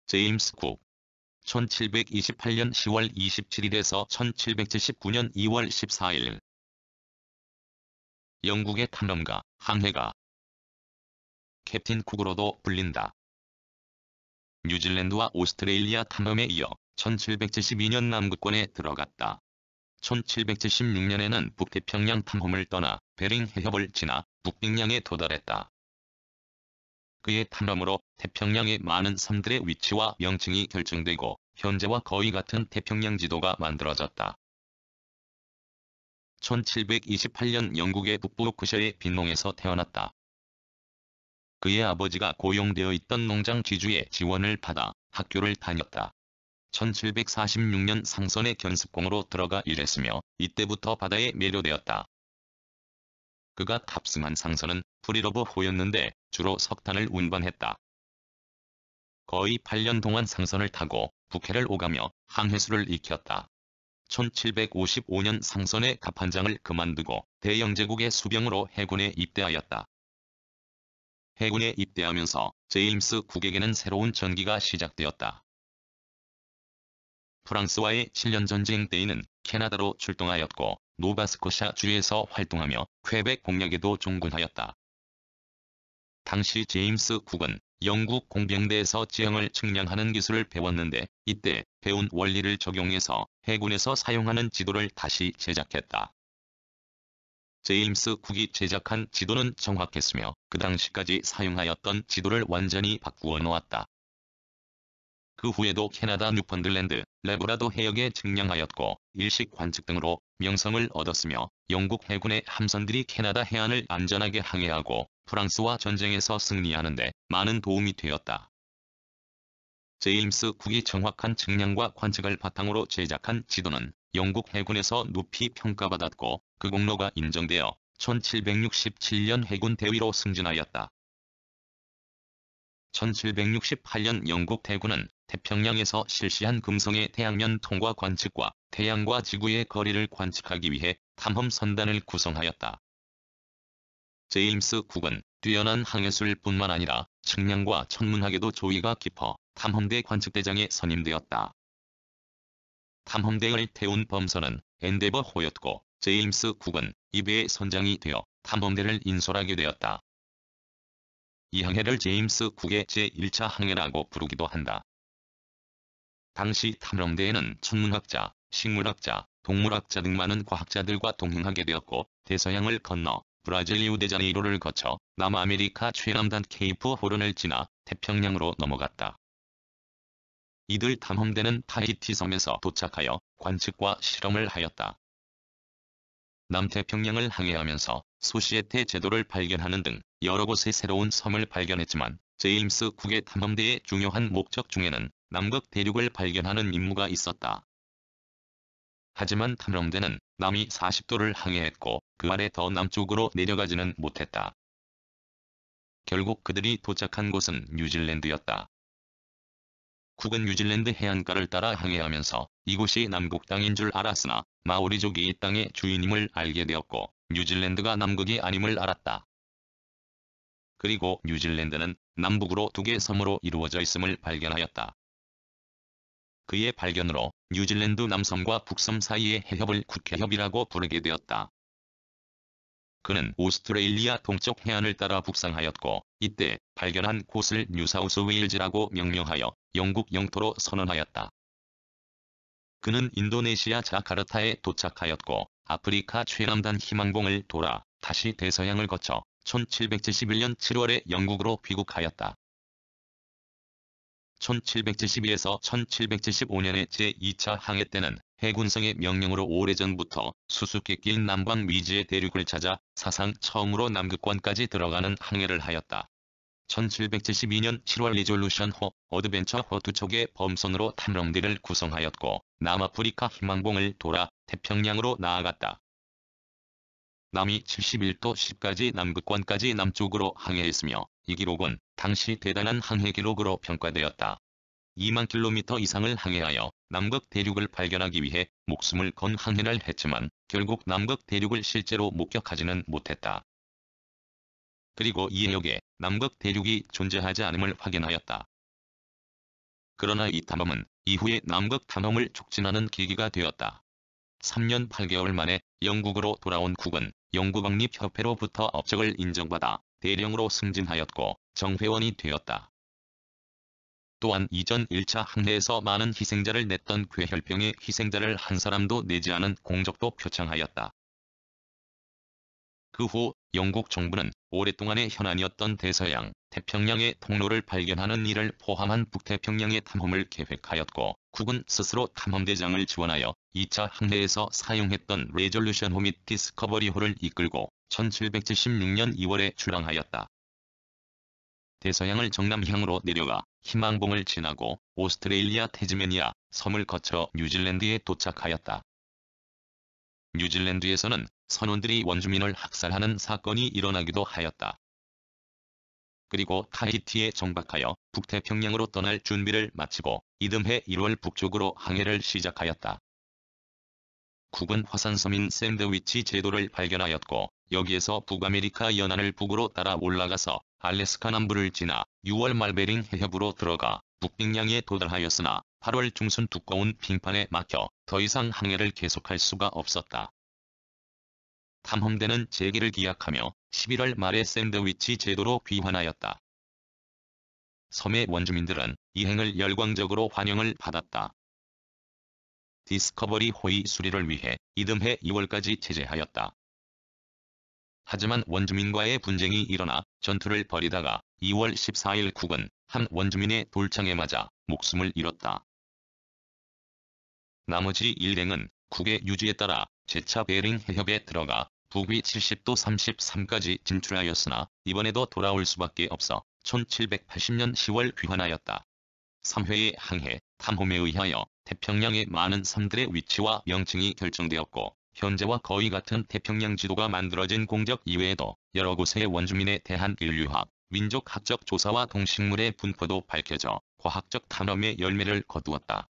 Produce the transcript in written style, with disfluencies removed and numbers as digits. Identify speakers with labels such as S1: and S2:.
S1: 제임스 쿡 1728년 10월 27일에서 1779년 2월 14일 영국의 탐험가, 항해가 캡틴 쿡으로도 불린다. 뉴질랜드와 오스트레일리아 탐험에 이어 1772년 남극권에 들어갔다. 1776년에는 북태평양 탐험을 떠나 베링 해협을 지나 북冰양에 도달했다. 그의 탐험으로 태평양의 많은 섬들의 위치와 명칭이 결정되고 현재와 거의 같은 태평양 지도가 만들어졌다. 1728년 영국의 북부 요크셔의 빈농에서 태어났다. 그의 아버지가 고용되어 있던 농장 지주의 지원을 받아 학교를 다녔다. 1746년 상선의 견습공으로 들어가 일했으며 이때부터 바다에 매료되었다. 그가 탑승한 상선은 프리러버호였는데 주로 석탄을 운반했다. 거의 8년 동안 상선을 타고 북해를 오가며 항해술을 익혔다. 1755년 상선의 갑판장을 그만두고 대영제국의 수병으로 해군에 입대하였다. 해군에 입대하면서 제임스 쿡에게는 새로운 전기가 시작되었다. 프랑스와의 7년 전쟁 때에는 캐나다로 출동하였고 노바스코샤 주에서 활동하며 퀘벡 공략에도 종군하였다. 당시 제임스 쿡은 영국 공병대에서 지형을 측량하는 기술을 배웠는데 이때 배운 원리를 적용해서 해군에서 사용하는 지도를 다시 제작했다. 제임스 쿡이 제작한 지도는 정확했으며 그 당시까지 사용하였던 지도를 완전히 바꾸어 놓았다. 그 후에도 캐나다 뉴펀들랜드, 레브라도 해역에 측량하였고 일식 관측 등으로 명성을 얻었으며 영국 해군의 함선들이 캐나다 해안을 안전하게 항해하고 프랑스와 전쟁에서 승리하는 데 많은 도움이 되었다. 제임스 쿡이 정확한 측량과 관측을 바탕으로 제작한 지도는 영국 해군에서 높이 평가받았고 그 공로가 인정되어 1767년 해군 대위로 승진하였다. 1768년 영국 해군은 태평양에서 실시한 금성의 태양면 통과 관측과 태양과 지구의 거리를 관측하기 위해 탐험 선단을 구성하였다. 제임스 쿡은 뛰어난 항해술 뿐만 아니라 측량과 천문학에도 조예가 깊어 탐험대 관측대장에 선임되었다. 탐험대를 태운 범선은 엔데버호였고 제임스 쿡은 이 배의 선장이 되어 탐험대를 인솔하게 되었다. 이 항해를 제임스 쿡의 제1차 항해라고 부르기도 한다. 당시 탐험대에는 천문학자, 식물학자, 동물학자 등 많은 과학자들과 동행하게 되었고 대서양을 건너 브라질 리우데자네이로를 거쳐 남아메리카 최남단 케이프 호른을 지나 태평양으로 넘어갔다. 이들 탐험대는 타히티 섬에서 도착하여 관측과 실험을 하였다. 남태평양을 항해하면서 소시에테 제도를 발견하는 등 여러 곳의 새로운 섬을 발견했지만 제임스 쿡의 탐험대의 중요한 목적 중에는 남극 대륙을 발견하는 임무가 있었다. 하지만 탐험대는 남위 40도를 항해했고 그 아래 더 남쪽으로 내려가지는 못했다. 결국 그들이 도착한 곳은 뉴질랜드였다. 쿡은 뉴질랜드 해안가를 따라 항해하면서 이곳이 남극 땅인 줄 알았으나 마오리족이 이 땅의 주인임을 알게 되었고 뉴질랜드가 남극이 아님을 알았다. 그리고 뉴질랜드는 남북으로 2개 섬으로 이루어져 있음을 발견하였다. 그의 발견으로 뉴질랜드 남섬과 북섬 사이의 해협을 쿡해협이라고 부르게 되었다. 그는 오스트레일리아 동쪽 해안을 따라 북상하였고 이때 발견한 곳을 뉴사우스웨일즈라고 명명하여 영국 영토로 선언하였다. 그는 인도네시아 자카르타에 도착하였고 아프리카 최남단 희망봉을 돌아 다시 대서양을 거쳐 1771년 7월에 영국으로 귀국하였다. 1772에서 1775년의 제2차 항해 때는 해군성의 명령으로 오래전부터 수수께끼인 남방 위지의 대륙을 찾아 사상 처음으로 남극권까지 들어가는 항해를 하였다. 1772년 7월 리졸루션호, 어드벤처호 2척의 범선으로 탐험대를 구성하였고 남아프리카 희망봉을 돌아 태평양으로 나아갔다. 남위 71도 10까지 남극권까지 남쪽으로 항해했으며 이 기록은 당시 대단한 항해 기록으로 평가되었다. 2만 킬로미터 이상을 항해하여 남극 대륙을 발견하기 위해 목숨을 건 항해를 했지만 결국 남극 대륙을 실제로 목격하지는 못했다. 그리고 이 해역에 남극 대륙이 존재하지 않음을 확인하였다. 그러나 이 탐험은 이후에 남극 탐험을 촉진하는 계기가 되었다. 3년 8개월 만에 영국으로 돌아온 쿡은 영국왕립협회로부터 업적을 인정받아 대령으로 승진하였고 정회원이 되었다. 또한 이전 1차 항해에서 많은 희생자를 냈던 괴혈병의 희생자를 한 사람도 내지 않은 공적도 표창하였다. 그 후 영국 정부는 오랫동안의 현안이었던 대서양, 태평양의 통로를 발견하는 일을 포함한 북태평양의 탐험을 계획하였고 쿡은 스스로 탐험대장을 지원하여 2차 항해에서 사용했던 레졸루션호 및 디스커버리호를 이끌고 1776년 2월에 출항하였다. 대서양을 정남향으로 내려가 희망봉을 지나고 오스트레일리아 태즈메니아 섬을 거쳐 뉴질랜드에 도착하였다. 뉴질랜드에서는 선원들이 원주민을 학살하는 사건이 일어나기도 하였다. 그리고 타히티에 정박하여 북태평양으로 떠날 준비를 마치고 이듬해 1월 북쪽으로 항해를 시작하였다. 쿡은 화산섬인 샌드위치 제도를 발견하였고 여기에서 북아메리카 연안을 북으로 따라 올라가서 알래스카 남부를 지나 6월 말 베링 해협으로 들어가 북冰양에 도달하였으나 8월 중순 두꺼운 빙판에 막혀 더 이상 항해를 계속할 수가 없었다. 탐험대는 재개를 기약하며 11월 말에 샌드위치 제도로 귀환하였다. 섬의 원주민들은 이 행을 열광적으로 환영을 받았다. 디스커버리 호의 수리를 위해 이듬해 2월까지 제재하였다. 하지만 원주민과의 분쟁이 일어나 전투를 벌이다가 2월 14일 쿡은 한 원주민의 돌창에 맞아 목숨을 잃었다. 나머지 일행은 쿡의 유지에 따라 재차 베링 해협에 들어가 북위 70도 33까지 진출하였으나 이번에도 돌아올 수밖에 없어 1780년 10월 귀환하였다. 3회의 항해, 탐험에 의하여 태평양의 많은 섬들의 위치와 명칭이 결정되었고 현재와 거의 같은 태평양 지도가 만들어진 공적 이외에도 여러 곳의 원주민에 대한 인류학, 민족학적 조사와 동식물의 분포도 밝혀져 과학적 탐험의 열매를 거두었다.